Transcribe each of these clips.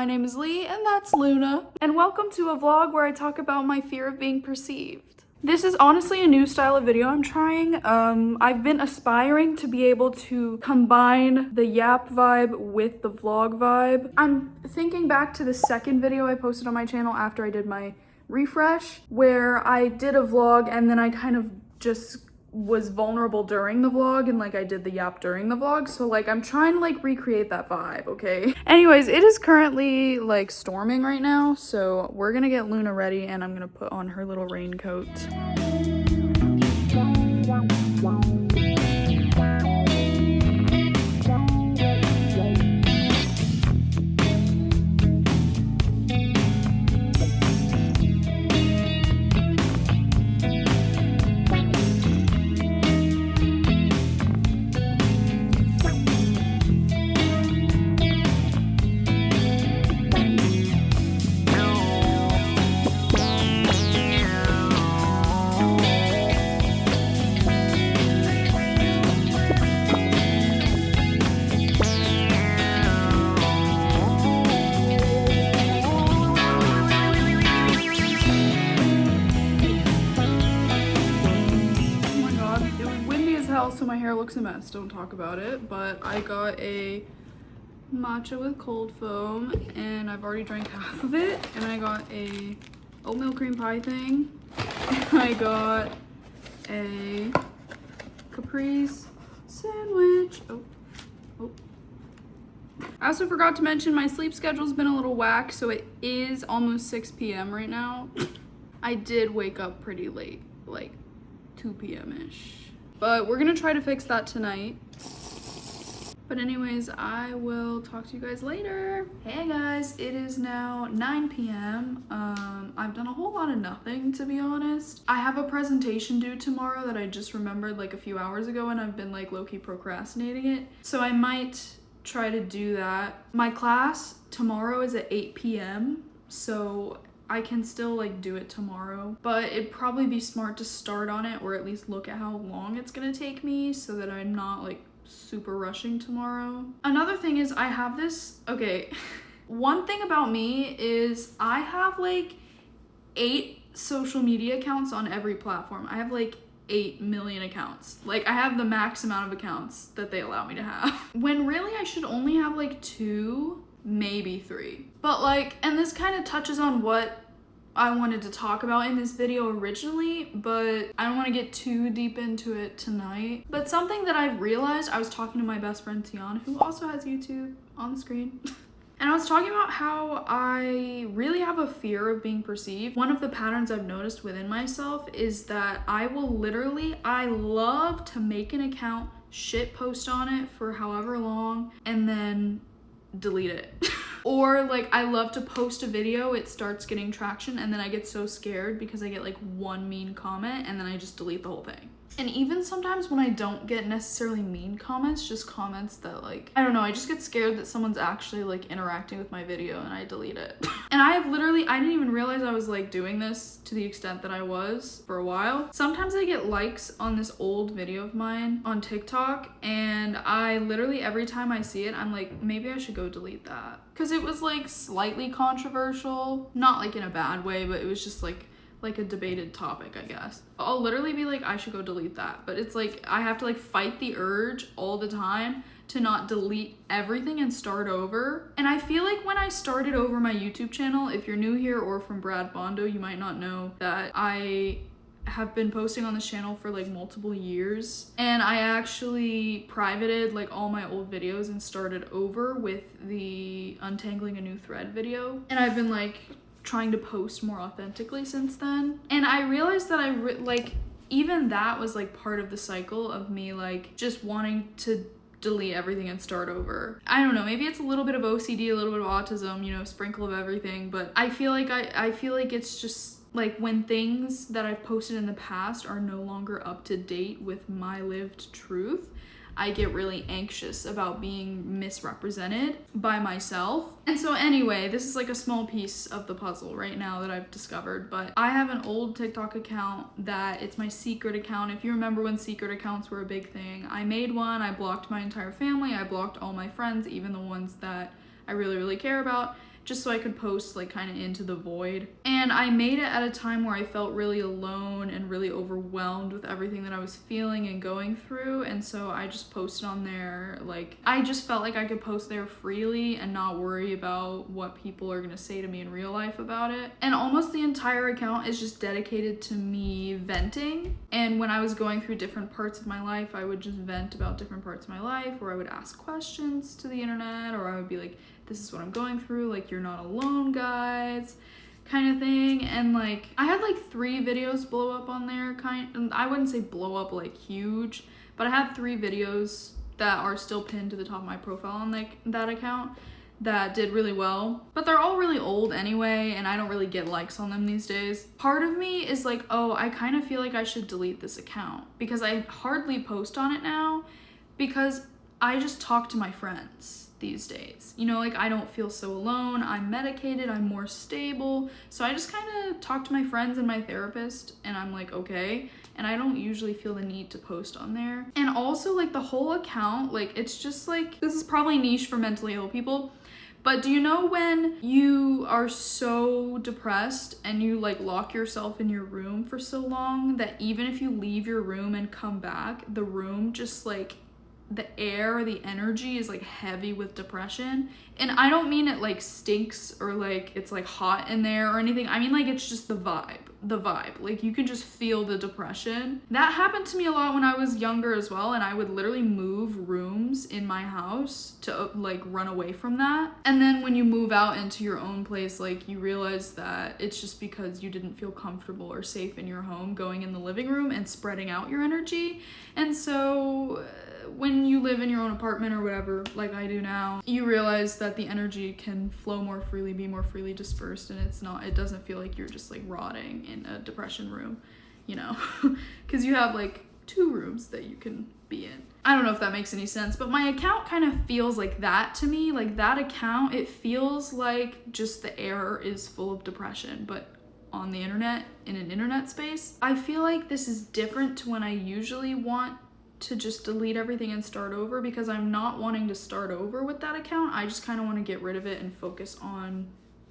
my name is Lee and that's Luna. And welcome to a vlog where I talk about my fear of being perceived. This is honestly a new style of video I'm trying. I've been aspiring to be able to combine the yap vibe with the vlog vibe. I'm thinking back to the second video I posted on my channel after I did my refresh, where I did a vlog and then I kind of just was vulnerable during the vlog and like I did the yap during the vlog. So like I'm trying to like recreate that vibe, okay? Anyways, it is currently like storming right now, so we're gonna get Luna ready and I'm gonna put on her little raincoat. So my hair looks a mess, don't talk about it, but I got a matcha with cold foam and I've already drank half of it, and I got a oatmeal cream pie thing, and I got a caprese sandwich. I also forgot to mention my sleep schedule's been a little whack, so it is almost 6 p.m. right now. I did wake up pretty late, like 2 p.m.-ish. But we're gonna try to fix that tonight. But anyways, I will talk to you guys later. Hey guys, it is now 9 p.m. I've done a whole lot of nothing, to be honest. I have a presentation due tomorrow that I just remembered like a few hours ago, and I've been like low-key procrastinating it. So I might try to do that. My class tomorrow is at 8 p.m. so I can still like do it tomorrow, but it'd probably be smart to start on it, or at least look at how long it's gonna take me so that I'm not like super rushing tomorrow. Another thing is I have this, okay, one thing about me is I have like 8 social media accounts on every platform. I have like 8 million accounts. Like I have the max amount of accounts that they allow me to have. When really I should only have like 2, maybe 3. But like, and this kind of touches on what I wanted to talk about in this video originally, but I don't want to get too deep into it tonight. But something that I've realized, I was talking to my best friend Tiana, who also has YouTube on the screen. And I was talking about how I really have a fear of being perceived. One of the patterns I've noticed within myself is that I love to make an account, shit post on it for however long, and then delete it. Or like I love to post a video, it starts getting traction, and then I get so scared because I get like one mean comment and then I just delete the whole thing. And even sometimes when I don't get necessarily mean comments, just comments that like, I don't know, I just get scared that someone's actually like interacting with my video and I delete it. And I didn't even realize I was like doing this to the extent that I was for a while. Sometimes I get likes on this old video of mine on TikTok, and I literally every time I see it, I'm like, maybe I should go delete that. Cause it was like slightly controversial, not like in a bad way, but it was just like a debated topic, I guess. I'll literally be like, I should go delete that. But it's like, I have to like fight the urge all the time to not delete everything and start over. And I feel like when I started over my YouTube channel, if you're new here or from Brad Bondo, you might not know that I have been posting on this channel for like multiple years, and I actually privated like all my old videos and started over with the untangling a new thread video, and I've been like trying to post more authentically since then. And I realized that even that was like part of the cycle of me like just wanting to delete everything and start over. I don't know, maybe it's a little bit of OCD, a little bit of autism, you know, sprinkle of everything, but I feel like it's just like when things that I've posted in the past are no longer up to date with my lived truth, I get really anxious about being misrepresented by myself. And so anyway, this is like a small piece of the puzzle right now that I've discovered, but I have an old TikTok account that it's my secret account. If you remember when secret accounts were a big thing, I made one, I blocked my entire family, I blocked all my friends, even the ones that I really, really care about. just so I could post like kind of into the void. And I made it at a time where I felt really alone and really overwhelmed with everything that I was feeling and going through. And so I just posted on there, like, I just felt like I could post there freely and not worry about what people are gonna say to me in real life about it. And almost the entire account is just dedicated to me venting. And when I was going through different parts of my life, I would just vent about different parts of my life, or I would ask questions to the internet, or I would be like, this is what I'm going through, like, you're not alone, guys, kind of thing. And like, I had like 3 videos blow up on there, I wouldn't say blow up like huge, but I had 3 videos that are still pinned to the top of my profile on like that account that did really well, but they're all really old anyway, and I don't really get likes on them these days. Part of me is like, oh, I kind of feel like I should delete this account because I hardly post on it now, because I just talk to my friends these days. You know, like, I don't feel so alone. I'm medicated, I'm more stable. So I just kind of talk to my friends and my therapist, and I'm like, okay. And I don't usually feel the need to post on there. And also, like, the whole account, like, it's just like, this is probably niche for mentally ill people, but do you know when you are so depressed and you like lock yourself in your room for so long that even if you leave your room and come back, the room just like, the air, the energy is like heavy with depression? And I don't mean it like stinks or like it's like hot in there or anything. I mean like it's just the vibe. Like you can just feel the depression. That happened to me a lot when I was younger as well, and I would literally move rooms in my house to like run away from that. And then when you move out into your own place, like you realize that it's just because you didn't feel comfortable or safe in your home going in the living room and spreading out your energy. And so when you live in your own apartment or whatever, like I do now, you realize that the energy can flow more freely, be more freely dispersed, and it doesn't feel like you're just like rotting in a depression room, you know, because you have like 2 rooms that you can be in. I don't know if that makes any sense, but my account kind of feels like that to me. Like that account, it feels like just the air is full of depression, but on the internet, in an internet space. I feel like this is different to when I usually want to just delete everything and start over, because I'm not wanting to start over with that account. I just kind of want to get rid of it and focus on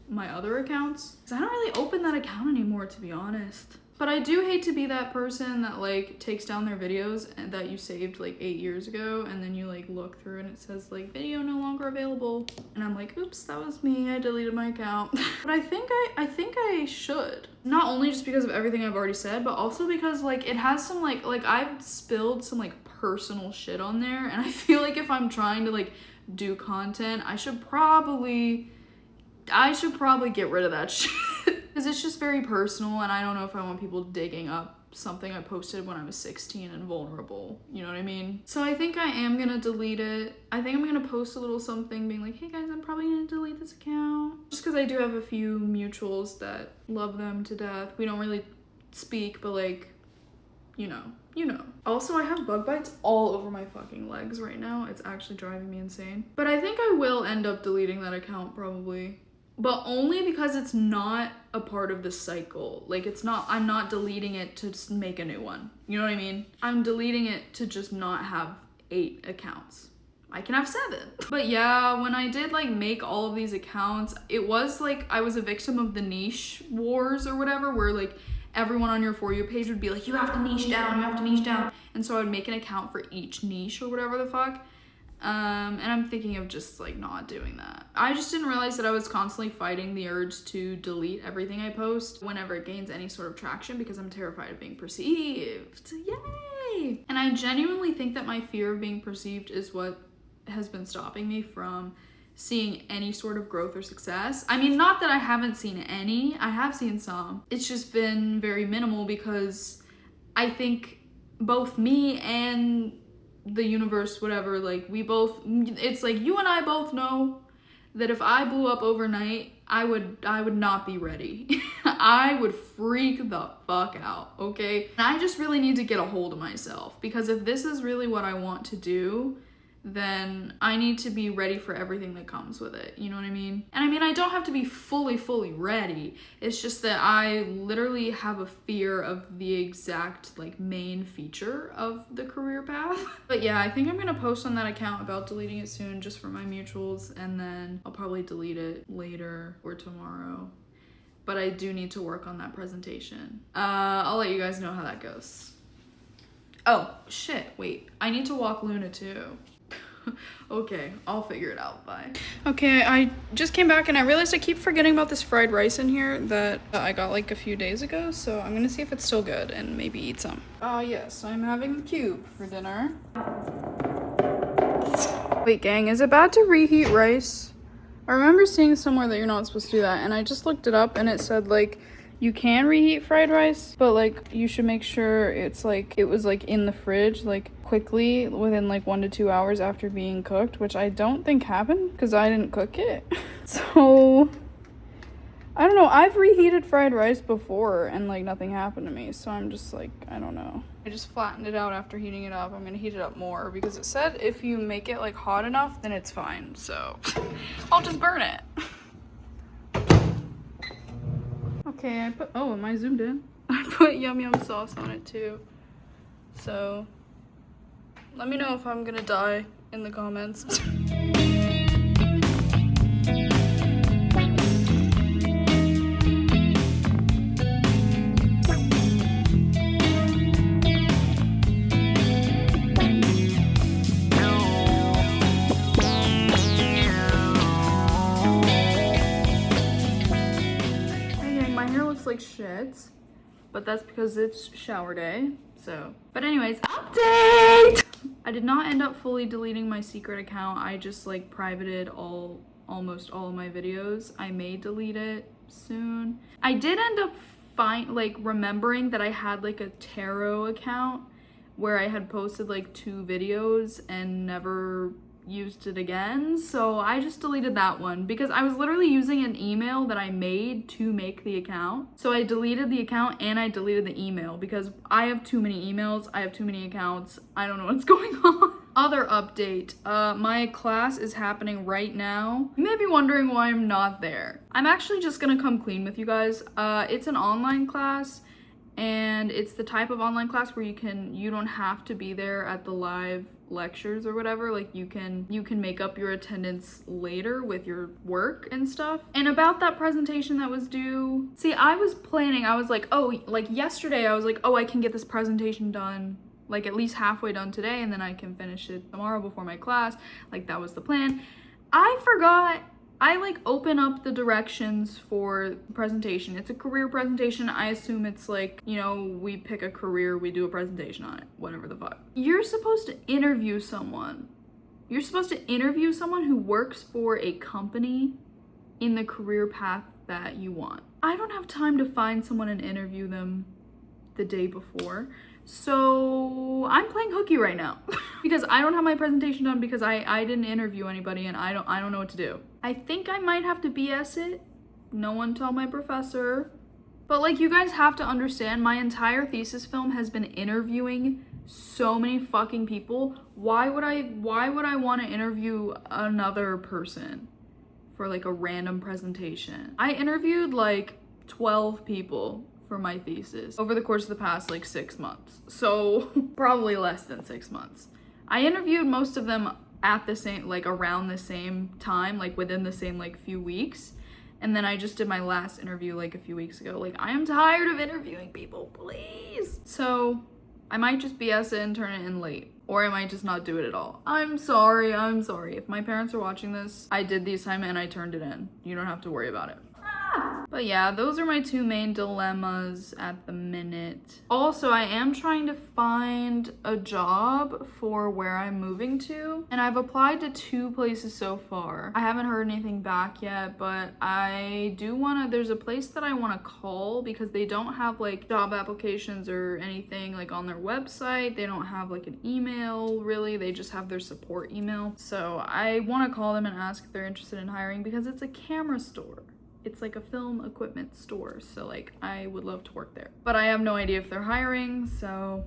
my other accounts, because I don't really open that account anymore, to be honest. But I do hate to be that person that like takes down their videos and that you saved like 8 years ago, and then you like look through and it says like video no longer available, and I'm like, oops, that was me, I deleted my account. But I think I should, not only just because of everything I've already said, but also because like it has some like I've spilled some like personal shit on there, and I feel like if I'm trying to like do content, I should probably get rid of that shit. Because it's just very personal, and I don't know if I want people digging up something I posted when I was 16 and vulnerable, you know what I mean? So I think I am gonna delete it. I think I'm gonna post a little something being like, hey guys, I'm probably gonna delete this account. Just because I do have a few mutuals that love them to death. We don't really speak, but like, you know. Also, I have bug bites all over my fucking legs right now. It's actually driving me insane. But I think I will end up deleting that account probably. But only because it's not a part of the cycle. Like I'm not deleting it to just make a new one. You know what I mean? I'm deleting it to just not have 8 accounts. I can have 7. But yeah, when I did like make all of these accounts, it was like I was a victim of the niche wars or whatever, where like everyone on your For You page would be like, you have to niche down. And so I would make an account for each niche or whatever the fuck. And I'm thinking of just like not doing that. I just didn't realize that I was constantly fighting the urge to delete everything I post whenever it gains any sort of traction, because I'm terrified of being perceived. Yay! And I genuinely think that my fear of being perceived is what has been stopping me from seeing any sort of growth or success. I mean, not that I haven't seen any, I have seen some. It's just been very minimal, because I think both me and the universe, whatever, like it's like you and I both know that if I blew up overnight, I would not be ready. I would freak the fuck out, okay? And I just really need to get a hold of myself, because if this is really what I want to do, then I need to be ready for everything that comes with it. You know what I mean? And I mean, I don't have to be fully ready. It's just that I literally have a fear of the exact like main feature of the career path. But yeah, I think I'm gonna post on that account about deleting it soon just for my mutuals, and then I'll probably delete it later or tomorrow. But I do need to work on that presentation. I'll let you guys know how that goes. Oh, shit, wait. I need to walk Luna too. Okay, I'll figure it out, bye. Okay, I just came back and I realized I keep forgetting about this fried rice in here that I got like a few days ago, so I'm gonna see if it's still good and maybe eat some. Yes, I'm having the cube for dinner. Wait, gang, is it bad to reheat rice? I remember seeing somewhere that you're not supposed to do that, and I just looked it up and it said like you can reheat fried rice, but like you should make sure it's like it was like in the fridge like quickly within like 1 to 2 hours after being cooked, which I don't think happened because I didn't cook it. So I don't know, I've reheated fried rice before and like nothing happened to me, so I'm just like, I don't know. I just flattened it out after heating it up. I'm gonna heat it up more because it said if you make it like hot enough then it's fine, so I'll just burn it. Okay, I put, oh, am I zoomed in? I put yum yum sauce on it too. So, let me know if I'm gonna die in the comments. Like shit, but that's because it's shower day, so. But anyways, update! I did not end up fully deleting my secret account. I just like privated almost all of my videos. I may delete it soon. I did end up remembering that I had like a tarot account where I had posted like 2 videos and never used it again, so I just deleted that one because I was literally using an email that I made to make the account. So I deleted the account and I deleted the email because I have too many emails, I have too many accounts, I don't know what's going on. Other update, my class is happening right now. You may be wondering why I'm not there. I'm actually just gonna come clean with you guys. It's an online class, and it's the type of online class where you don't have to be there at the live lectures or whatever. Like you can make up your attendance later with your work and stuff. And about that presentation that was due, see, I was planning, I was like, oh, like yesterday I was like, oh, I can get this presentation done like at least halfway done today and then I can finish it tomorrow before my class. Like that was the plan. I forgot. I like open up the directions for the presentation. It's a career presentation. I assume it's like, you know, we pick a career, we do a presentation on it, whatever the fuck. You're supposed to interview someone. You're supposed to interview someone who works for a company in the career path that you want. I don't have time to find someone and interview them the day before. So I'm playing hooky right now because I don't have my presentation done because I didn't interview anybody and I don't know what to do. I think I might have to BS it. No one tell my professor. But like, you guys have to understand, my entire thesis film has been interviewing so many fucking people. Why would I want to interview another person for like a random presentation? I interviewed like 12 people for my thesis over the course of the past like 6 months. So probably less than 6 months. I interviewed most of them at the same, like around the same time, like within the same like few weeks. And then I just did my last interview like a few weeks ago. Like, I am tired of interviewing people, please. So I might just BS it and turn it in late, or I might just not do it at all. I'm sorry. If my parents are watching this, I did the assignment and I turned it in. You don't have to worry about it. But yeah, those are my 2 main dilemmas at the minute. Also, I am trying to find a job for where I'm moving to, and I've applied to 2 places so far. I haven't heard anything back yet, but I do there's a place that I want to call because they don't have like job applications or anything like on their website. They don't have like an email really. They just have their support email. So I want to call them and ask if they're interested in hiring because it's a camera store. It's like a film equipment store, so like I would love to work there. But I have no idea if they're hiring, so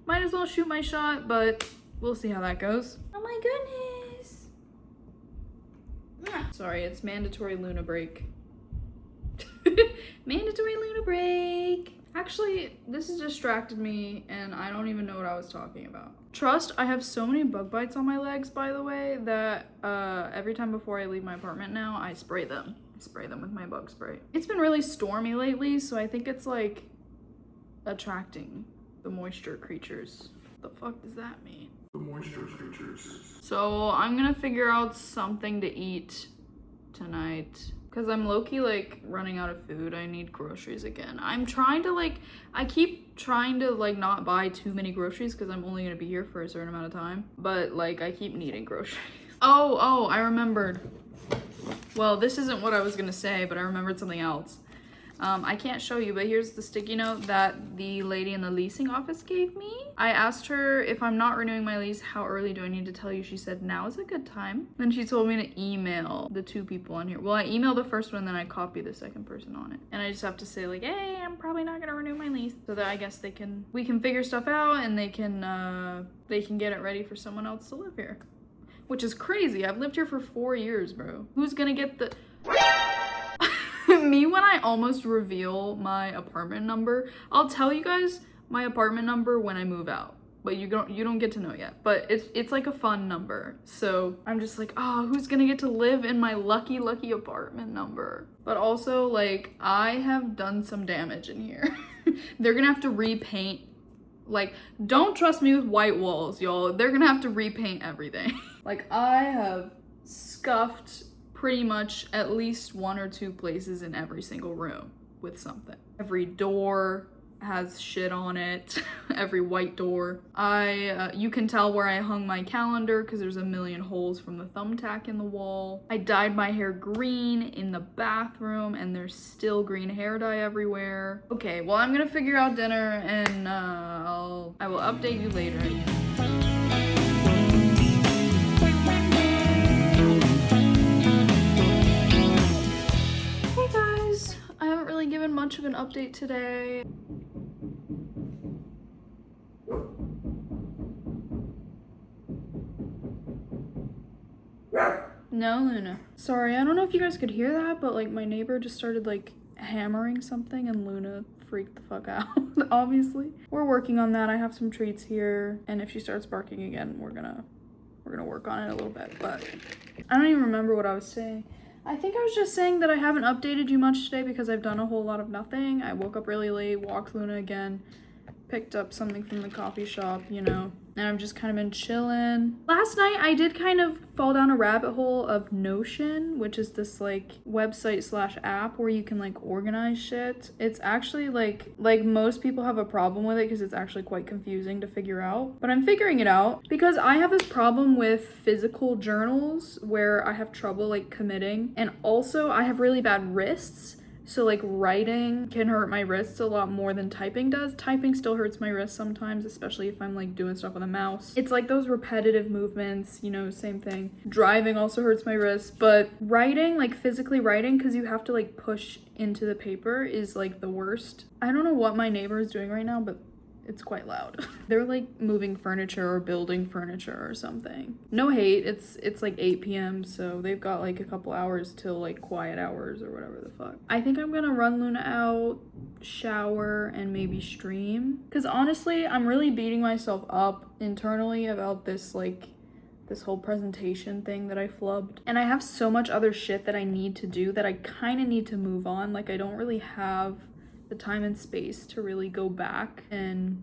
might as well shoot my shot, but we'll see how that goes. Oh my goodness. Sorry, it's mandatory Luna break. Mandatory Luna break. Actually, this has distracted me and I don't even know what I was talking about. Trust, I have so many bug bites on my legs, by the way, that every time before I leave my apartment now, I spray them. I spray them with my bug spray. It's been really stormy lately, so I think it's like attracting the moisture creatures. What the fuck does that mean? The moisture creatures. So I'm gonna figure out something to eat tonight. Because I'm low-key, like, running out of food. I need groceries again. I'm trying to, like, I keep trying to, like, not buy too many groceries because I'm only going to be here for a certain amount of time. But, like, I keep needing groceries. Oh, I remembered. Well, this isn't what I was going to say, but I remembered something else. I can't show you, but here's the sticky note that the lady in the leasing office gave me. I asked her if I'm not renewing my lease, how early do I need to tell you? She said, now is a good time. Then she told me to email the 2 people on here. Well, I emailed the first one, then I copied the second person on it. And I just have to say like, hey, I'm probably not gonna renew my lease. So that I guess we can figure stuff out and they can get it ready for someone else to live here. Which is crazy. I've lived here for 4 years, bro. Who's gonna get the... Me when I almost reveal my apartment number. I'll tell you guys my apartment number when I move out, but you don't get to know yet. But it's like a fun number. So I'm just like, oh, who's gonna get to live in my lucky apartment number? But also like I have done some damage in here. They're gonna have to repaint. Like, don't trust me with white walls, y'all. They're gonna have to repaint everything. Like I have scuffed pretty much at least 1 or 2 places in every single room with something. Every door has shit on it. Every white door. You can tell where I hung my calendar because there's a million holes from the thumbtack in the wall. I dyed my hair green in the bathroom and there's still green hair dye everywhere. Okay, well I'm gonna figure out dinner and I will update you later. Given much of an update today. No, Luna. Sorry, I don't know if you guys could hear that, but like my neighbor just started like hammering something and Luna freaked the fuck out, obviously. We're working on that. I have some treats here, and if she starts barking again, we're gonna work on it a little bit, but I don't even remember what I was saying. I think I was just saying that I haven't updated you much today because I've done a whole lot of nothing. I woke up really late, walked Luna again, picked up something from the coffee shop, you know, and I've just kind of been chilling. Last night, I did kind of fall down a rabbit hole of Notion, which is this like website / app where you can like organize shit. It's actually like most people have a problem with it because it's actually quite confusing to figure out. But I'm figuring it out because I have this problem with physical journals where I have trouble like committing. And also I have really bad wrists. So like writing can hurt my wrists a lot more than typing does. Typing still hurts my wrists sometimes, especially if I'm like doing stuff on the mouse. It's like those repetitive movements, you know, same thing. Driving also hurts my wrists, but writing, like physically writing, because you have to like push into the paper is like the worst. I don't know what my neighbor is doing right now, but it's quite loud. They're like moving furniture or building furniture or something. No hate, it's like 8 p.m. so they've got like a couple hours till like quiet hours or whatever the fuck. I think I'm gonna run Luna out, shower, and maybe stream. Cause honestly, I'm really beating myself up internally about this whole presentation thing that I flubbed. And I have so much other shit that I need to do that I kind of need to move on. Like I don't really have the time and space to really go back and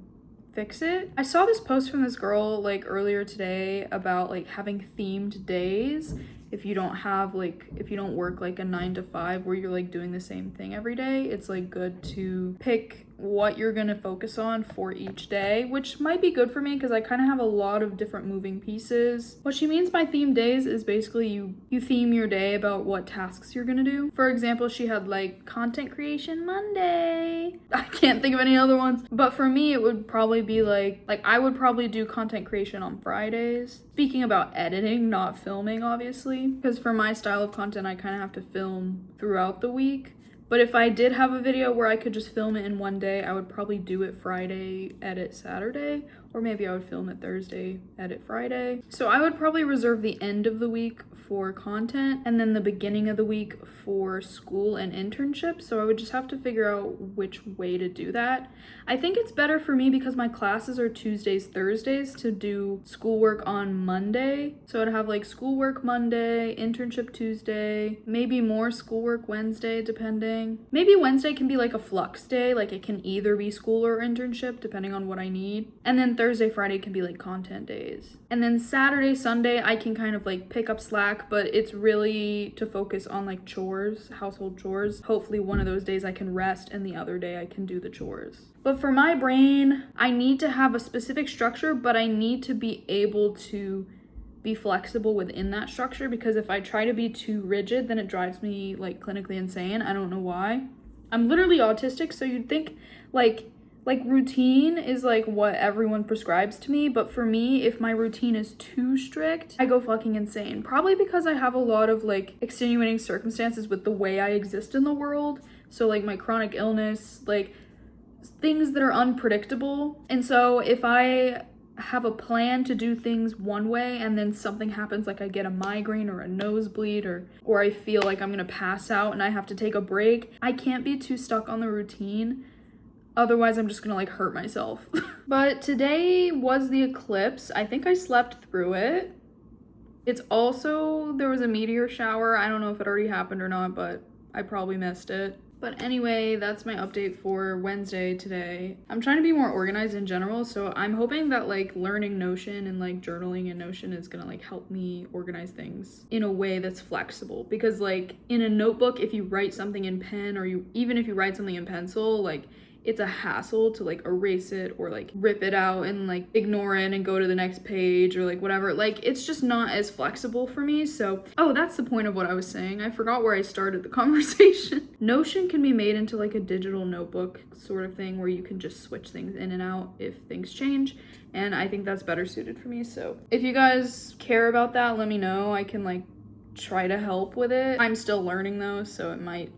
fix it. I saw this post from this girl like earlier today about like having themed days. If you don't work like a 9 to 5 where you're like doing the same thing every day, it's like good to pick what you're gonna focus on for each day, which might be good for me because I kind of have a lot of different moving pieces. What she means by themed days is basically you theme your day about what tasks you're gonna do. For example, she had like content creation Monday. I can't think of any other ones, but for me it would probably be like I would probably do content creation on Fridays. Speaking about editing, not filming obviously, because for my style of content I kind of have to film throughout the week. But if I did have a video where I could just film it in one day, I would probably do it Friday, edit Saturday. Or maybe I would film it Thursday, edit Friday. So I would probably reserve the end of the week for content and then the beginning of the week for school and internship. So I would just have to figure out which way to do that. I think it's better for me because my classes are Tuesdays, Thursdays to do schoolwork on Monday. So I'd have like schoolwork Monday, internship Tuesday, maybe more schoolwork Wednesday, depending. Maybe Wednesday can be like a flux day, like it can either be school or internship depending on what I need. And then Thursday, Friday can be like content days. And then Saturday, Sunday, I can kind of like pick up slack, but it's really to focus on like chores, household chores. Hopefully one of those days I can rest and the other day I can do the chores. But for my brain, I need to have a specific structure, but I need to be able to be flexible within that structure, because if I try to be too rigid, then it drives me like clinically insane. I don't know why. I'm literally autistic, so you'd think like routine is like what everyone prescribes to me, but for me, if my routine is too strict, I go fucking insane. Probably because I have a lot of like extenuating circumstances with the way I exist in the world. So like my chronic illness, like things that are unpredictable. And so if I have a plan to do things one way and then something happens, like I get a migraine or a nosebleed or I feel like I'm gonna pass out and I have to take a break, I can't be too stuck on the routine. Otherwise, I'm just gonna like hurt myself. But today was the eclipse. I think I slept through it. It's also, there was a meteor shower. I don't know if it already happened or not, but I probably missed it. But anyway, that's my update for Wednesday today. I'm trying to be more organized in general, so I'm hoping that like learning Notion and like journaling in Notion is gonna like help me organize things in a way that's flexible. Because like in a notebook, if you write something in pen or even if you write something in pencil, like it's a hassle to like erase it or like rip it out and like ignore it and go to the next page or like whatever. Like it's just not as flexible for me. So, oh, that's the point of what I was saying. I forgot where I started the conversation. Notion can be made into like a digital notebook sort of thing where you can just switch things in and out if things change. And I think that's better suited for me. So if you guys care about that, let me know. I can like try to help with it. I'm still learning though, so it might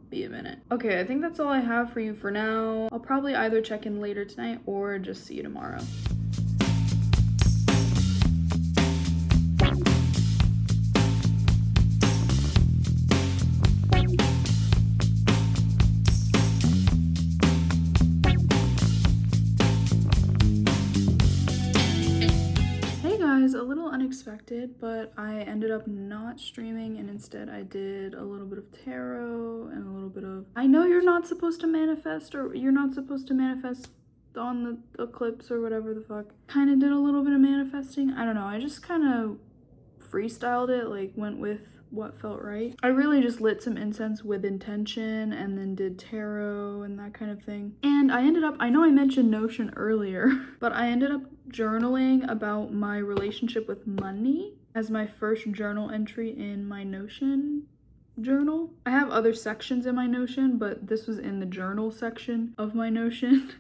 be a minute. Okay, I think that's all I have for you for now. I'll probably either check in later tonight or just see you tomorrow. A little unexpected, but I ended up not streaming and instead I did a little bit of tarot and a little bit of, I know you're not supposed to manifest or you're not supposed to manifest on the eclipse or whatever the fuck. Kind of did a little bit of manifesting. I don't know. I just kind of freestyled it, like went with what felt right. I really just lit some incense with intention and then did tarot and that kind of thing. And I ended up, I know I mentioned Notion earlier, but I ended up journaling about my relationship with money as my first journal entry in my Notion journal. I have other sections in my Notion, but this was in the journal section of my Notion.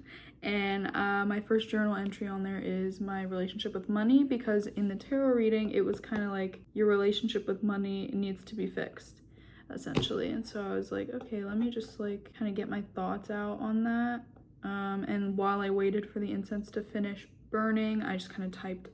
And my first journal entry on there is my relationship with money, because in the tarot reading, it was kind of like your relationship with money needs to be fixed, essentially. And so I was like, okay, let me just like kind of get my thoughts out on that. And while I waited for the incense to finish burning, I just kind of typed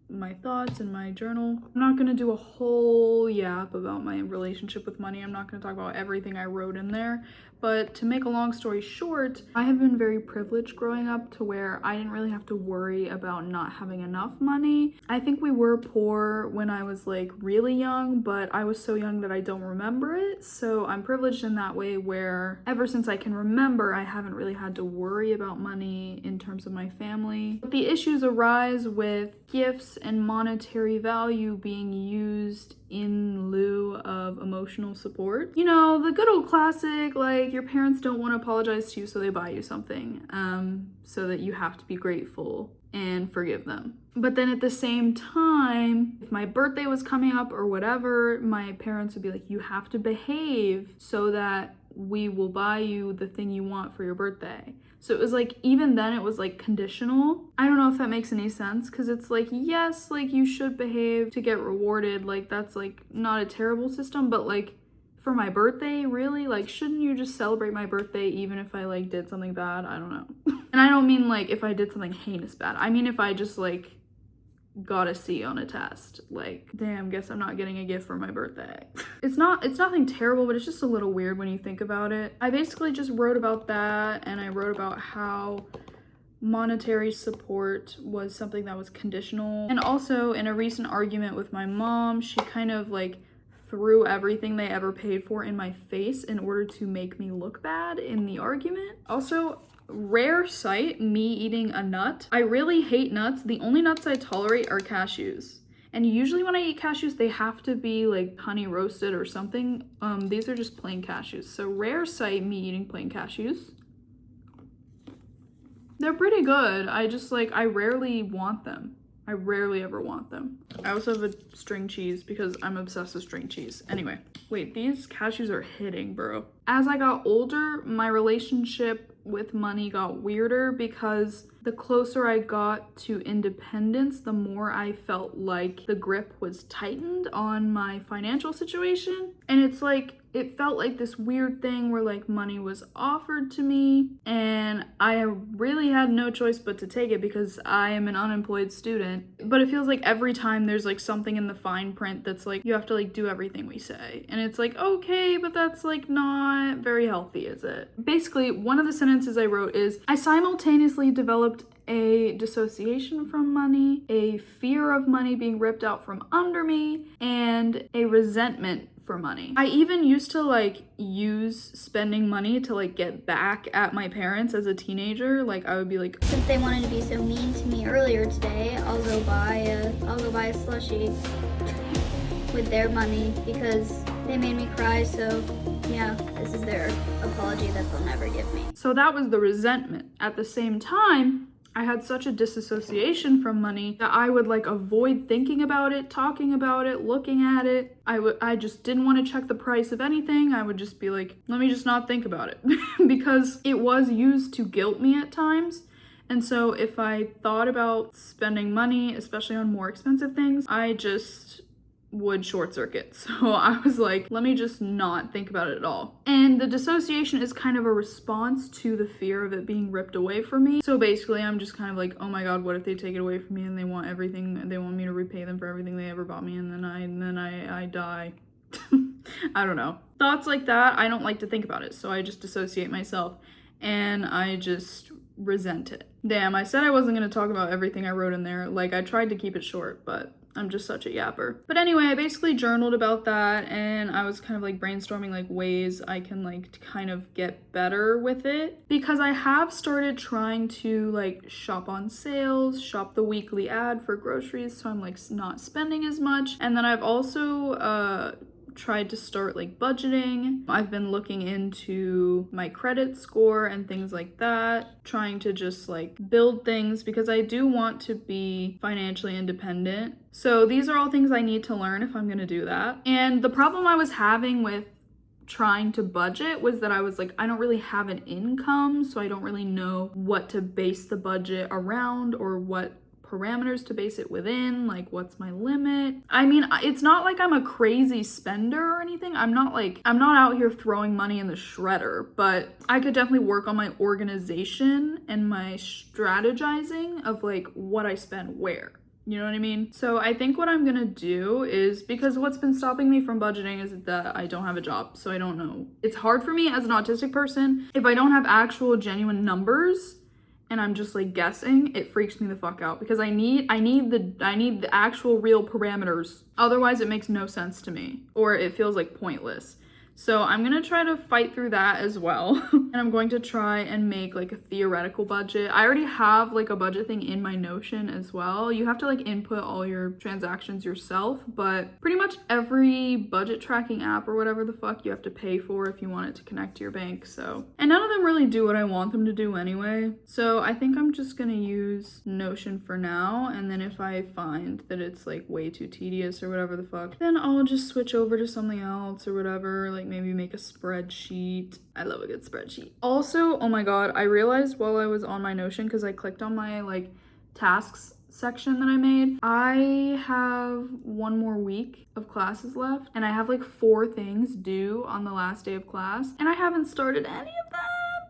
my thoughts in my journal. I'm not gonna do a whole yap about my relationship with money. I'm not gonna talk about everything I wrote in there, but to make a long story short, I have been very privileged growing up to where I didn't really have to worry about not having enough money. I think we were poor when I was like really young, but I was so young that I don't remember it. So I'm privileged in that way where ever since I can remember, I haven't really had to worry about money in terms of my family. But the issues arise with gifts and monetary value being used in lieu of emotional support. You know, the good old classic, like your parents don't want to apologize to you, so they buy you something, so that you have to be grateful and forgive them. But then at the same time, if my birthday was coming up or whatever, my parents would be like, you have to behave so that we will buy you the thing you want for your birthday. So it was like, even then it was like conditional. I don't know if that makes any sense, because it's like, yes, like you should behave to get rewarded. Like that's like not a terrible system, but like for my birthday, really? Like, shouldn't you just celebrate my birthday even if I like did something bad? I don't know. And I don't mean like if I did something heinous bad. I mean if I just like got a C on a test. Like, damn, guess I'm not getting a gift for my birthday. It's nothing terrible, but it's just a little weird when you think about it. I basically just wrote about that, and I wrote about how monetary support was something that was conditional. And also in a recent argument with my mom, she kind of like threw everything they ever paid for in my face in order to make me look bad in the argument. Also, rare sight, me eating a nut. I really hate nuts. The only nuts I tolerate are cashews. And usually when I eat cashews, they have to be like honey roasted or something. These are just plain cashews. So rare sight, me eating plain cashews. They're pretty good. I rarely want them. I rarely ever want them. I also have a string cheese because I'm obsessed with string cheese. Anyway, wait, these cashews are hitting, bro. As I got older, my relationship with money got weirder because the closer I got to independence, the more I felt like the grip was tightened on my financial situation. And it's like, it felt like this weird thing where like money was offered to me and I really had no choice but to take it because I am an unemployed student. But it feels like every time there's like something in the fine print that's like, you have to like do everything we say. And it's like, okay, but that's like not very healthy, is it? Basically, one of the sentences I wrote is, I simultaneously developed a dissociation from money, a fear of money being ripped out from under me, and a resentment for money. I even used to like use spending money to like get back at my parents as a teenager. Like I would be like, since they wanted to be so mean to me earlier today, I'll go buy a slushie with their money because they made me cry. So yeah, this is their apology that they'll never give me. So that was the resentment. At the same time, I had such a disassociation from money that I would like avoid thinking about it, talking about it, looking at it. I just didn't want to check the price of anything. I would just be like, let me just not think about it because it was used to guilt me at times. And so if I thought about spending money, especially on more expensive things, I just would short circuit. So I was like, let me just not think about it at all. And the dissociation is kind of a response to the fear of it being ripped away from me. So basically I'm just kind of like, oh my god, what if they take it away from me and they want everything, they want me to repay them for everything they ever bought me, and then I die. I don't know. Thoughts like that, I don't like to think about it. So I just dissociate myself and I just resent it. Damn, I said I wasn't going to talk about everything I wrote in there. Like I tried to keep it short, but I'm just such a yapper. But anyway, I basically journaled about that and I was kind of like brainstorming like ways I can like kind of get better with it, because I have started trying to like shop on sales, shop the weekly ad for groceries, so I'm like not spending as much. And then I've also tried to start like budgeting. I've been looking into my credit score and things like that, trying to just like build things because I do want to be financially independent. So these are all things I need to learn if I'm gonna do that. And the problem I was having with trying to budget was that I was like, I don't really have an income, so I don't really know what to base the budget around or what parameters to base it within, like what's my limit. I mean, it's not like I'm a crazy spender or anything. I'm not out here throwing money in the shredder, but I could definitely work on my organization and my strategizing of like what I spend where. You know what I mean? So I think what I'm gonna do is, because what's been stopping me from budgeting is that I don't have a job, so I don't know. It's hard for me as an autistic person. If I don't have actual genuine numbers and I'm just like guessing, it freaks me the fuck out because I need the actual real parameters. Otherwise it makes no sense to me, or it feels like pointless. So I'm gonna try to fight through that as well. And I'm going to try and make like a theoretical budget. I already have like a budget thing in my Notion as well. You have to like input all your transactions yourself, but pretty much every budget tracking app or whatever the fuck you have to pay for if you want it to connect to your bank. So, and none of them really do what I want them to do anyway. So I think I'm just gonna use Notion for now. And then if I find that it's like way too tedious or whatever the fuck, then I'll just switch over to something else or whatever. Like maybe make a spreadsheet. I love a good spreadsheet. Also, oh my god, I realized while I was on my Notion, because I clicked on my like tasks section that I made. I have one more week of classes left, and I have like 4 things due on the last day of class, and I haven't started any of them.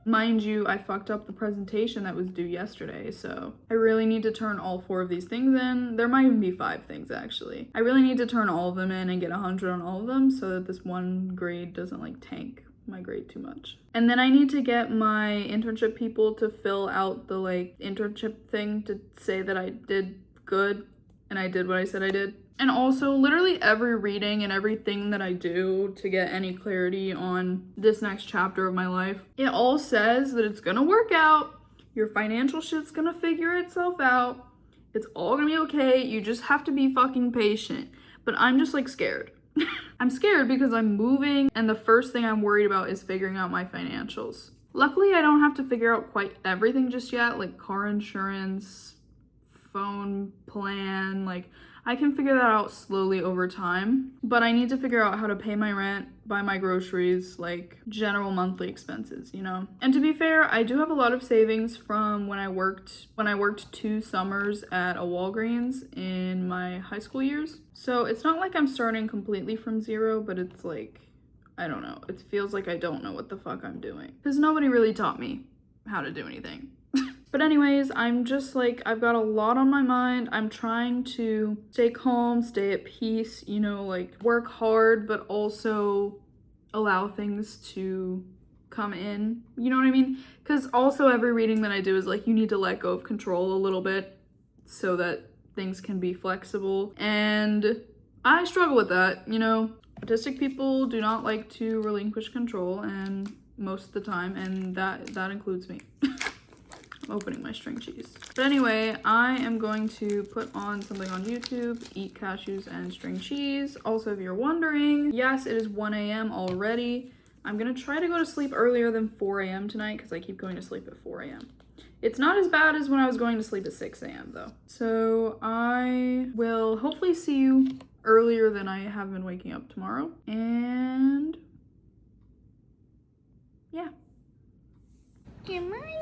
Mind you, I fucked up the presentation that was due yesterday, so I really need to turn all 4 of these things in. There might even be 5 things actually. I really need to turn all of them in and get 100 on all of them so that this one grade doesn't like tank my grade too much. And then I need to get my internship people to fill out the like internship thing to say that I did good and I did what I said I did. And also literally every reading and everything that I do to get any clarity on this next chapter of my life, it all says that it's gonna work out. Your financial shit's gonna figure itself out. It's all gonna be okay. You just have to be fucking patient. But I'm just like scared. I'm scared because I'm moving and the first thing I'm worried about is figuring out my financials. Luckily, I don't have to figure out quite everything just yet, like car insurance, phone plan, like I can figure that out slowly over time, but I need to figure out how to pay my rent, buy my groceries, like general monthly expenses, you know? And to be fair, I do have a lot of savings from when I worked 2 summers at a Walgreens in my high school years. So it's not like I'm starting completely from zero, but it's like, I don't know. It feels like I don't know what the fuck I'm doing because nobody really taught me how to do anything. But anyways, I'm just like, I've got a lot on my mind. I'm trying to stay calm, stay at peace, you know, like work hard, but also allow things to come in. You know what I mean? Because also every reading that I do is like, you need to let go of control a little bit so that things can be flexible. And I struggle with that, you know? Autistic people do not like to relinquish control and most of the time, and that includes me. Opening my string cheese. But anyway, I am going to put on something on YouTube, eat cashews and string cheese. Also, if you're wondering, yes, it is 1 a.m. already. I'm gonna try to go to sleep earlier than 4 a.m. tonight because I keep going to sleep at 4 a.m. It's not as bad as when I was going to sleep at 6 a.m. though. So I will hopefully see you earlier than I have been waking up tomorrow. And yeah. Good morning.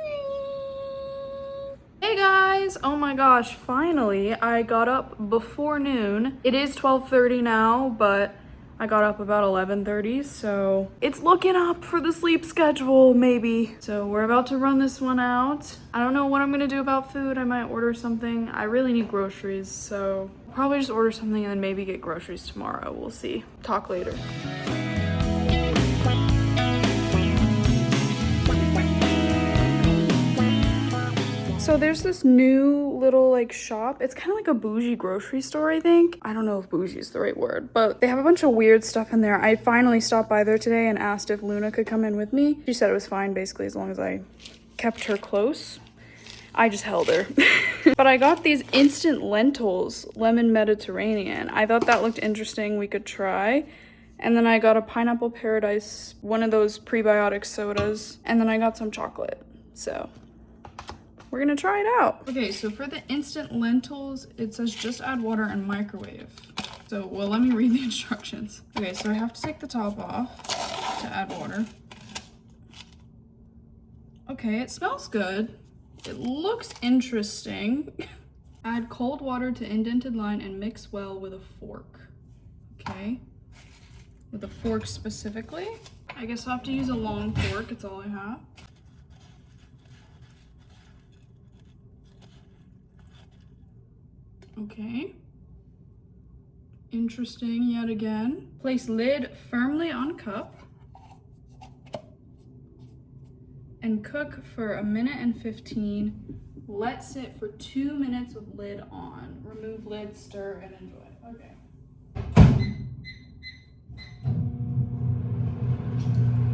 Hey guys! Oh my gosh, finally I got up before noon. It is 12:30 now, but I got up about 11:30, so it's looking up for the sleep schedule, maybe. So we're about to run this one out. I don't know what I'm gonna do about food. I might order something. I really need groceries, so I'll probably just order something and then maybe get groceries tomorrow. We'll see. Talk later. So there's this new little like shop. It's kind of like a bougie grocery store, I think. I don't know if bougie is the right word, but they have a bunch of weird stuff in there. I finally stopped by there today and asked if Luna could come in with me. She said it was fine basically as long as I kept her close. I just held her. But I got these instant lentils, lemon Mediterranean. I thought that looked interesting, we could try. And then I got a pineapple paradise, one of those prebiotic sodas. And then I got some chocolate, so we're gonna try it out. Okay, so for the instant lentils, it says just add water and microwave. So, well, let me read the instructions. Okay, so I have to take the top off to add water. Okay, it smells good. It looks interesting. Add cold water to indented line and mix well with a fork. Okay, with a fork specifically. I guess I'll have to use a long fork, it's all I have. Okay. Interesting yet again. Place lid firmly on cup and cook for 1 minute and 15. Let sit for 2 minutes with lid on. Remove lid, stir, and enjoy. Okay.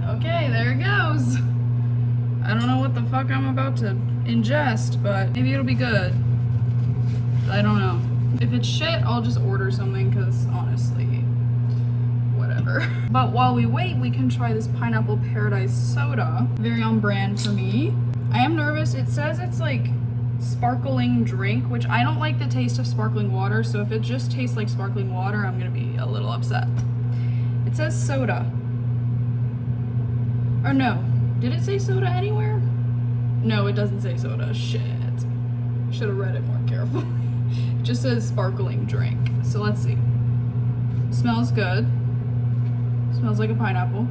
Okay, there it goes. I don't know what the fuck I'm about to ingest, but maybe it'll be good. I don't know. If it's shit, I'll just order something because honestly, whatever. But while we wait, we can try this pineapple paradise soda. Very on brand for me. I am nervous. It says it's like sparkling drink, which I don't like the taste of sparkling water. So if it just tastes like sparkling water, I'm gonna be a little upset. It says soda. Or no, did it say soda anywhere? No, it doesn't say soda. Shit. Should have read it more carefully. It just says sparkling drink. So let's see. Smells good. Smells like a pineapple.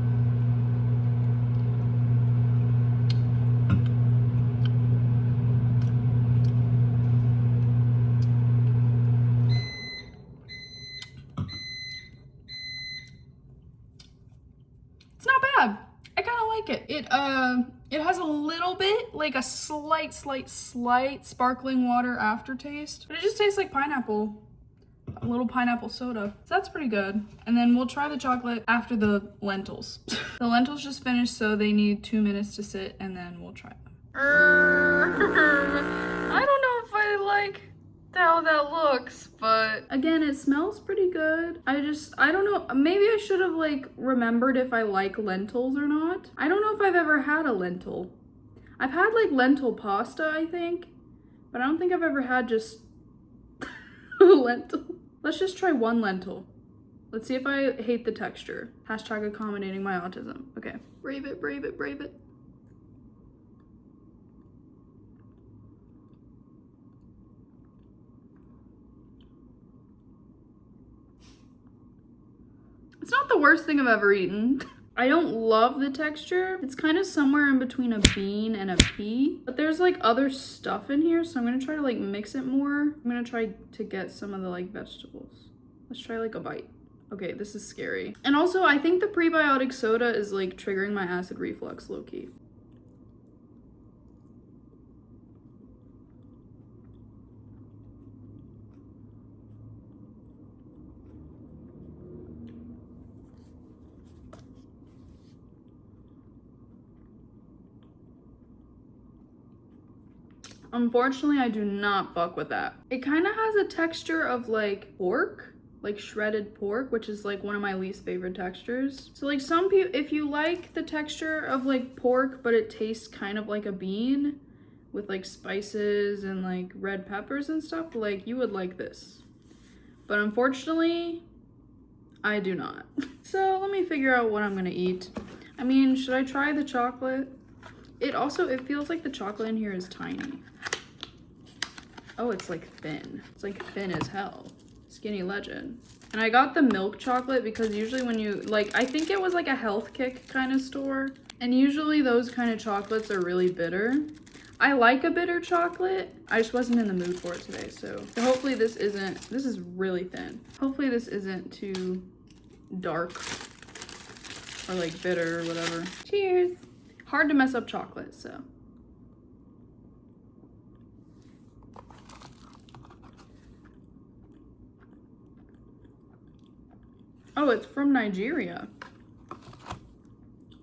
It's not bad. I kind of like it. It has a little bit, like a slight sparkling water aftertaste, but it just tastes like pineapple. A little pineapple soda. So that's pretty good. And then we'll try the chocolate after the lentils. The lentils just finished, so they need 2 minutes to sit, and then we'll try them. I don't know if I like how that looks, but again, it smells pretty good. I don't know, maybe I should have like remembered if I like lentils or not. I don't know if I've ever had a lentil. I've had like lentil pasta, I think, but I don't think I've ever had just a lentil. Let's just try one lentil. Let's see if I hate the texture. Hashtag accommodating my autism. Okay, brave it, brave it, brave it. It's not the worst thing I've ever eaten. I don't love the texture. It's kind of somewhere in between a bean and a pea, but there's like other stuff in here, so I'm gonna try to like mix it more. I'm gonna try to get some of the like vegetables. Let's try like a bite. Okay, this is scary. And also, I think the prebiotic soda is like triggering my acid reflux low-key. Unfortunately, I do not fuck with that. It kind of has a texture of like pork, like shredded pork, which is like one of my least favorite textures. So like some people, if you like the texture of like pork, but it tastes kind of like a bean with like spices and like red peppers and stuff, like you would like this. But unfortunately, I do not. So let me figure out what I'm gonna eat. I mean, should I try the chocolate? It feels like the chocolate in here is tiny. Oh, it's like thin. It's like thin as hell. Skinny legend. And I got the milk chocolate because usually when you, like, I think it was like a Health Kick kind of store. And usually those kind of chocolates are really bitter. I like a bitter chocolate. I just wasn't in the mood for it today. So hopefully this is really thin. Hopefully this isn't too dark or like bitter or whatever. Cheers. Hard to mess up chocolate, so. Oh, it's from Nigeria.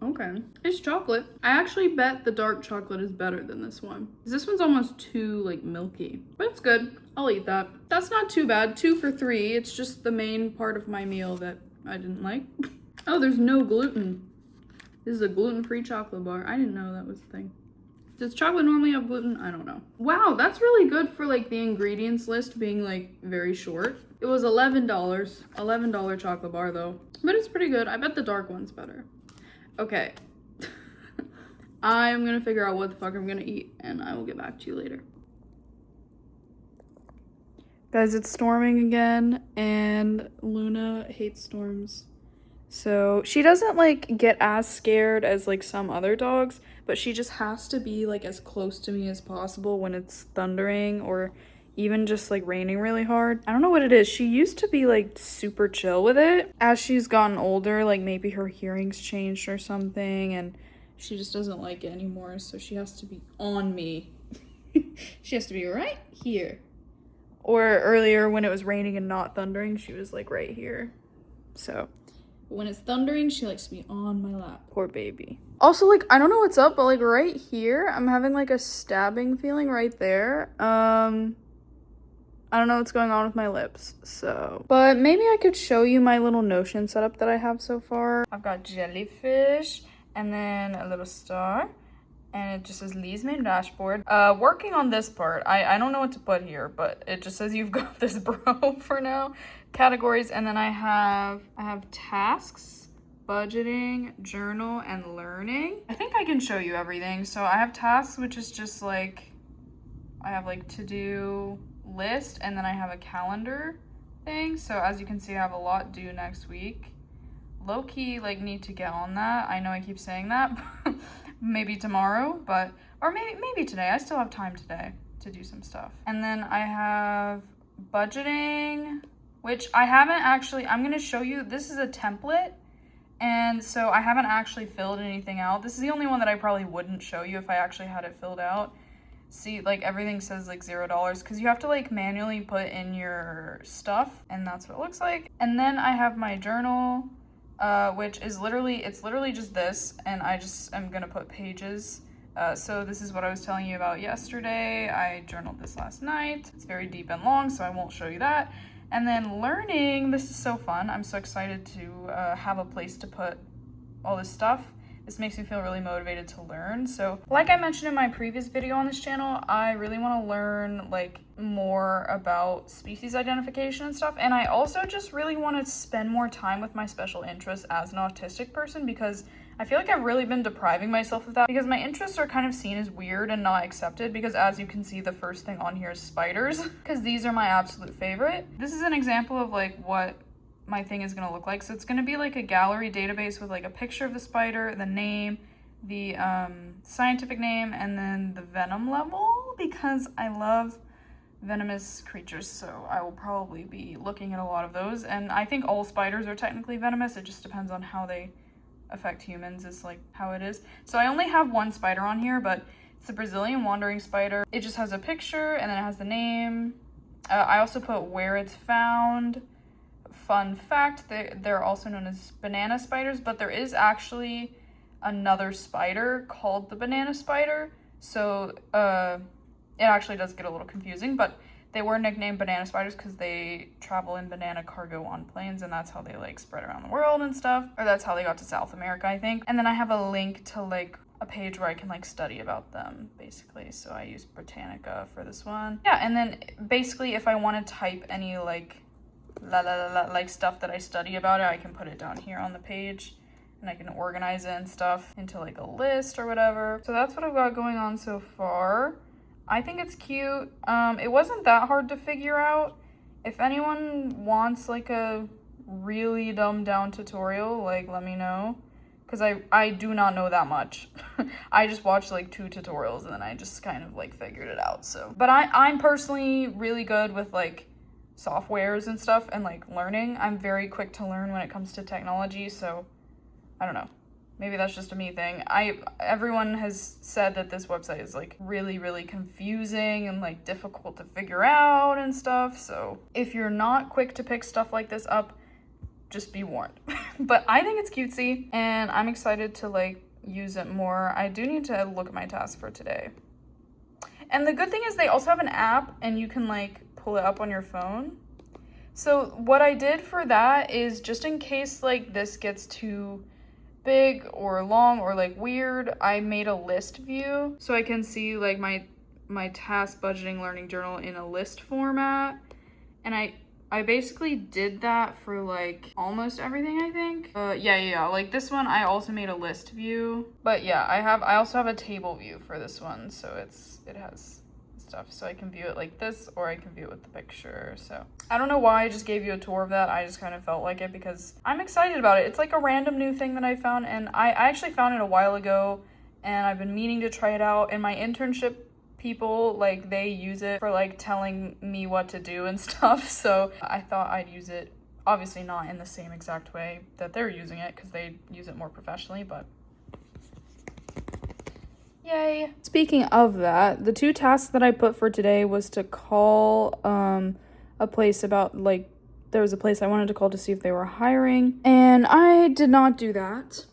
Okay. It's chocolate. I actually bet the dark chocolate is better than this one. This one's almost too like milky, but it's good. I'll eat that. That's not too bad. 2 for 3. It's just the main part of my meal that I didn't like. Oh, there's no gluten. This is a gluten-free chocolate bar. I didn't know that was a thing. Does chocolate normally have gluten? I don't know. Wow, that's really good for like the ingredients list being like very short. It was $11. $11 chocolate bar though. But it's pretty good. I bet the dark one's better. Okay. I'm gonna figure out what the fuck I'm gonna eat and I will get back to you later. Guys, it's storming again and Luna hates storms. So she doesn't like get as scared as like some other dogs, but she just has to be like as close to me as possible when it's thundering or even just like raining really hard. I don't know what it is. She used to be like super chill with it. As she's gotten older, like maybe her hearing's changed or something and she just doesn't like it anymore. So she has to be on me. She has to be right here. Or earlier when it was raining and not thundering, she was like right here. So when it's thundering, she likes to be on my lap. Poor baby. Also, like, I don't know what's up, but like right here, I'm having like a stabbing feeling right there. I don't know what's going on with my lips, so. But maybe I could show you my little Notion setup that I have so far. I've got jellyfish and then a little star. And it just says Lee's main dashboard. Working on this part, I don't know what to put here, but it just says you've got this bro for now. Categories, and then I have tasks, budgeting, journal, and learning. I think I can show you everything. So I have tasks, which is just like, I have like to do, list, and then I have a calendar thing. So as you can see, I have a lot due next week. Low-key, like, need to get on that. I know I keep saying that. Maybe tomorrow, but, or maybe today. I still have time today to do some stuff. And then I have budgeting, which I haven't actually, I'm gonna show you, this is a template. And so I haven't actually filled anything out. This is the only one that I probably wouldn't show you if I actually had it filled out. See, like, everything says like $0 because you have to like manually put in your stuff, and that's what it looks like. And then I have my journal, which is literally just this, and I just am gonna put pages. So this is what I was telling you about yesterday. I journaled this last night. It's very deep and long, so I won't show you that. And then learning, this is so fun. I'm so excited to have a place to put all this stuff. This makes me feel really motivated to learn. So like I mentioned in my previous video on this channel, I really want to learn like more about species identification and stuff. And I also just really want to spend more time with my special interests as an autistic person, because I feel like I've really been depriving myself of that because my interests are kind of seen as weird and not accepted, because as you can see, the first thing on here is spiders because these are my absolute favorite. This is an example of like what my thing is going to look like. So it's going to be like a gallery database with like a picture of the spider, the name, the scientific name, and then the venom level, because I love venomous creatures, so I will probably be looking at a lot of those. And I think all spiders are technically venomous. It just depends on how they affect humans, is like how it is. So I only have one spider on here, but it's the Brazilian wandering spider. It just has a picture and then it has the name. I also put where it's found. Fun fact, they're also known as banana spiders, but there is actually another spider called the banana spider. So it actually does get a little confusing, but they were nicknamed banana spiders because they travel in banana cargo on planes, and that's how they like spread around the world and stuff. Or that's how they got to South America, I think. And then I have a link to like a page where I can like study about them, basically. So I use Britannica for this one. Yeah, and then basically if I want to type any like like stuff that I study about it, I can put it down here on the page, and I can organize it and stuff into like a list or whatever. So that's what I've got going on so far. I think it's cute. It wasn't that hard to figure out. If anyone wants like a really dumbed down tutorial, like let me know, because I do not know that much. I just watched like 2 tutorials and then I just kind of like figured it out. So, but I'm personally really good with like softwares and stuff and like learning. I'm very quick to learn when it comes to technology, so I don't know. Maybe that's just a me thing. Everyone has said that this website is like really confusing and like difficult to figure out and stuff. So if you're not quick to pick stuff like this up, just be warned. But I think it's cutesy and I'm excited to like use it more. I do need to look at my task for today. And the good thing is they also have an app and you can like pull it up on your phone. So what I did for that is, just in case like this gets too big or long or like weird, I made a list view so I can see like my task budgeting learning journal in a list format. And I basically did that for like almost everything, I think. Yeah, like this one I also made a list view, but yeah, I also have a table view for this one, so it has stuff, so I can view it like this or I can view it with the picture. So I don't know why I just gave you a tour of that. I just kind of felt like it because I'm excited about it. It's like a random new thing that I found, and I actually found it a while ago and I've been meaning to try it out. And my internship people, like, they use it for like telling me what to do and stuff, so I thought I'd use it. Obviously not in the same exact way that they're using it because they use it more professionally, but yay. Speaking of that, the 2 tasks that I put for today was to call a place about, like, there was a place I wanted to call to see if they were hiring, and I did not do that.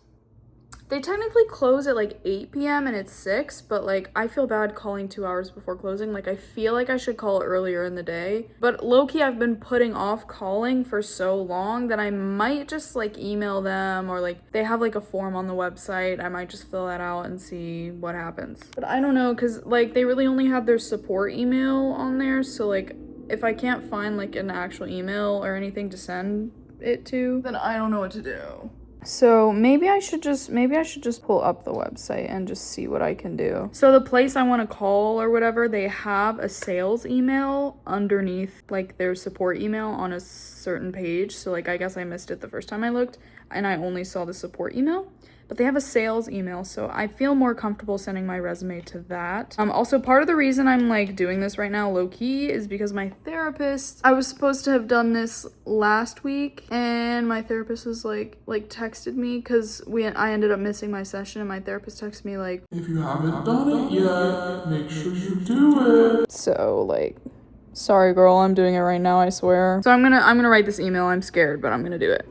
They technically close at like 8 p.m. and it's 6, but like I feel bad calling 2 hours before closing. Like I feel like I should call earlier in the day, but low-key I've been putting off calling for so long that I might just like email them, or like they have like a form on the website. I might just fill that out and see what happens. But I don't know, because like they really only have their support email on there, so like if I can't find like an actual email or anything to send it to, then I don't know what to do. So maybe I should just pull up the website and just see what I can do. So the place I want to call or whatever, they have a sales email underneath like their support email on a certain page. So like I guess I missed it the first time I looked and I only saw the support email. But they have a sales email, so I feel more comfortable sending my resume to that. Also, part of the reason I'm like doing this right now low-key is because my therapist, I was supposed to have done this last week, and my therapist was like texted me because I ended up missing my session, and my therapist texted me like, If you haven't done it yet, make sure you do it. so like, sorry girl, I'm doing it right now, I swear. So I'm gonna write this email. I'm scared, but I'm gonna do it.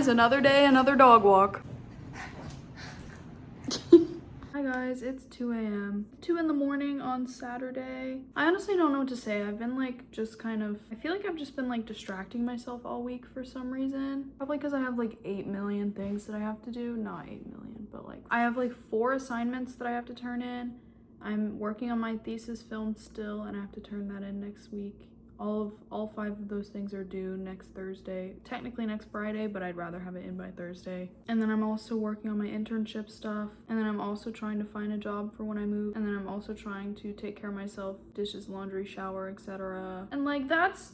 Another day, another dog walk. Hi guys, it's 2 a.m. 2 in the morning on Saturday. I honestly don't know what to say. I've been like just kind of, I feel like I've just been like distracting myself all week for some reason. Probably because I have like 8 million things that I have to do. Not 8 million, but like I have like 4 assignments that I have to turn in. I'm working on my thesis film still and I have to turn that in next week. All 5 of those things are due next Thursday, technically next Friday, but I'd rather have it in by Thursday. And then I'm also working on my internship stuff, and then I'm also trying to find a job for when I move, and then I'm also trying to take care of myself, dishes, laundry, shower, etc. And like that's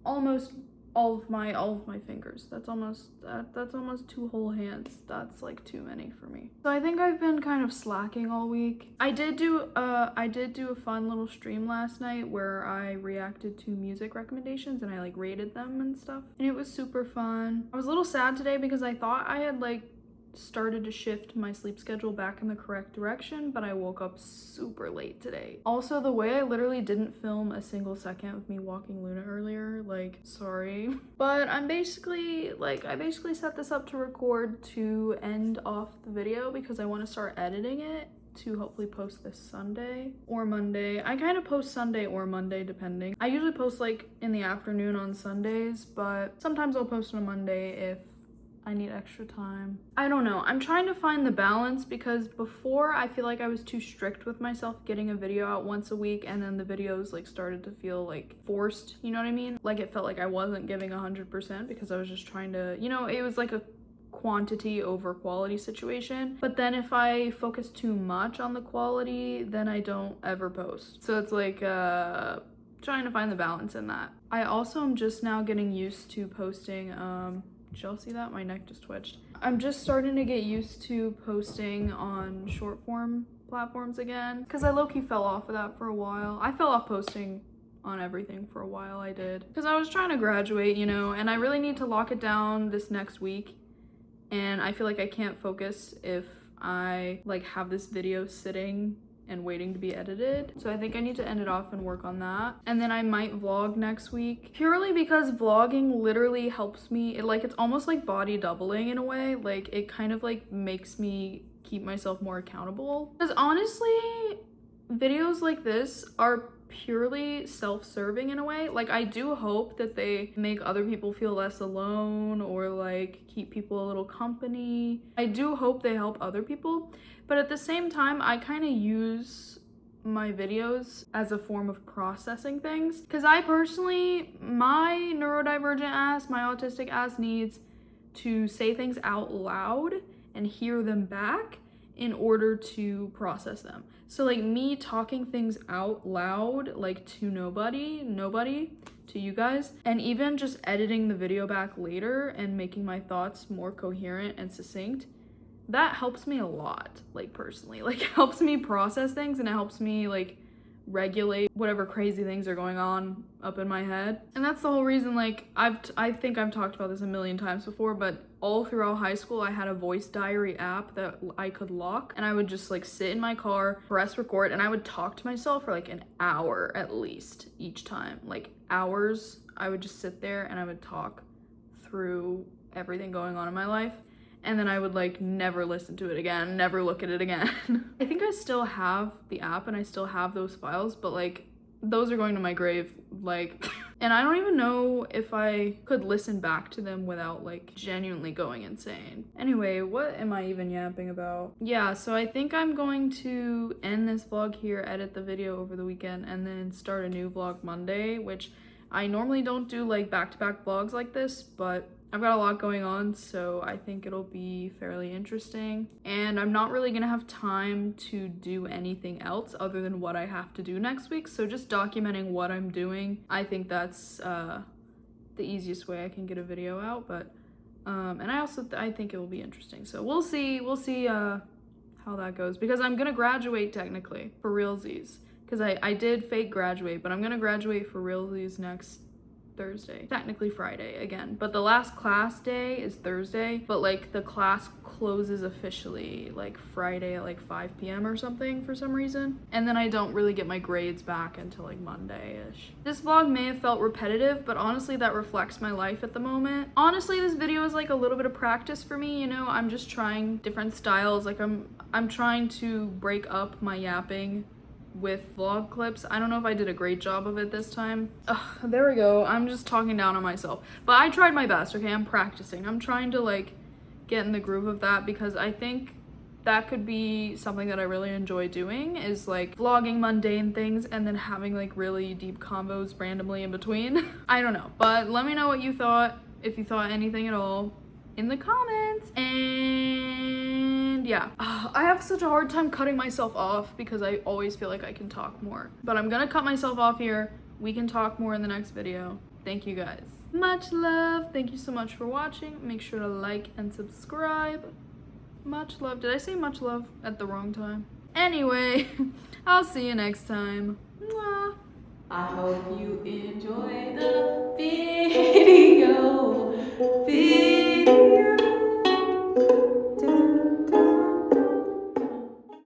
almost all of my fingers. That's almost 2 whole hands. That's like too many for me. So I think I've been kind of slacking all week. I did do a fun little stream last night where I reacted to music recommendations and I like rated them and stuff. And it was super fun. I was a little sad today because I thought I had like started to shift my sleep schedule back in the correct direction, but I woke up super late today. Also, the way I literally didn't film a single second of me walking Luna earlier, like, sorry. But I basically set this up to record to end off the video because I want to start editing it to hopefully post this Sunday or Monday. I kind of post Sunday or Monday depending. I usually post like in the afternoon on Sundays, but sometimes I'll post on a Monday if I need extra time. I don't know. I'm trying to find the balance because before I feel like I was too strict with myself getting a video out once a week and then the videos like started to feel like forced, you know what I mean? Like it felt like I wasn't giving 100% because I was just trying to, you know, it was like a quantity over quality situation. But then if I focus too much on the quality, then I don't ever post. So it's like trying to find the balance in that. I also am just now getting used to posting did y'all see that? My neck just twitched. I'm just starting to get used to posting on short form platforms again because I low-key fell off of that for a while. I fell off posting on everything for a while, I did. Because I was trying to graduate, you know, and I really need to lock it down this next week. And I feel like I can't focus if I like have this video sitting and waiting to be edited. So I think I need to end it off and work on that. And then I might vlog next week purely because vlogging literally helps me. It's almost like body doubling in a way. Like it kind of like makes me keep myself more accountable. Because honestly, videos like this are purely self-serving in a way. Like I do hope that they make other people feel less alone or like keep people a little company. I do hope they help other people. But at the same time, I kind of use my videos as a form of processing things. Because I personally, my neurodivergent ass, my autistic ass needs to say things out loud and hear them back in order to process them. So like me talking things out loud, like to nobody, to you guys, and even just editing the video back later and making my thoughts more coherent and succinct, that helps me a lot, like personally. Like it helps me process things and it helps me like regulate whatever crazy things are going on up in my head. And that's the whole reason, like I think I've talked about this a million times before, but all throughout high school I had a voice diary app that I could lock, and I would just like sit in my car, press record, and I would talk to myself for like an hour at least each time. Like hours. I would just sit there and I would talk through everything going on in my life. And then I would like never listen to it again, never look at it again. I think I still have the app and I still have those files, but like those are going to my grave, like, and I don't even know if I could listen back to them without like genuinely going insane. Anyway, what am I even yapping about? Yeah, so I think I'm going to end this vlog here, edit the video over the weekend, and then start a new vlog Monday, which I normally don't do like back-to-back vlogs like this, but I've got a lot going on, so I think it'll be fairly interesting. And I'm not really gonna have time to do anything else other than what I have to do next week. So just documenting what I'm doing, I think that's the easiest way I can get a video out. But and I think it will be interesting. So we'll see how that goes, because I'm gonna graduate technically for realsies. Because I did fake graduate, but I'm gonna graduate for realsies next Thursday, technically Friday again, but the last class day is Thursday, but like the class closes officially like Friday at like 5 p.m. or something for some reason, and then I don't really get my grades back until like Monday-ish. This vlog may have felt repetitive, but honestly that reflects my life at the moment. Honestly, this video is like a little bit of practice for me, you know. I'm just trying different styles, like I'm trying to break up my yapping with vlog clips. I don't know if I did a great job of it this time. Ugh, there we go. I'm just talking down on myself. But I tried my best, okay? I'm practicing. I'm trying to like get in the groove of that, because I think that could be something that I really enjoy doing, is like vlogging mundane things and then having like really deep convos randomly in between. I don't know, but let me know what you thought, if you thought anything at all, in the comments. And yeah, I have such a hard time cutting myself off because I always feel like I can talk more, but I'm gonna cut myself off here. We can talk more in the next video. Thank you guys. Much love. Thank you so much for watching. Make sure to like and subscribe. Much love. Did I say much love at the wrong time? Anyway, I'll see you next time. Mwah. I hope you enjoy the video.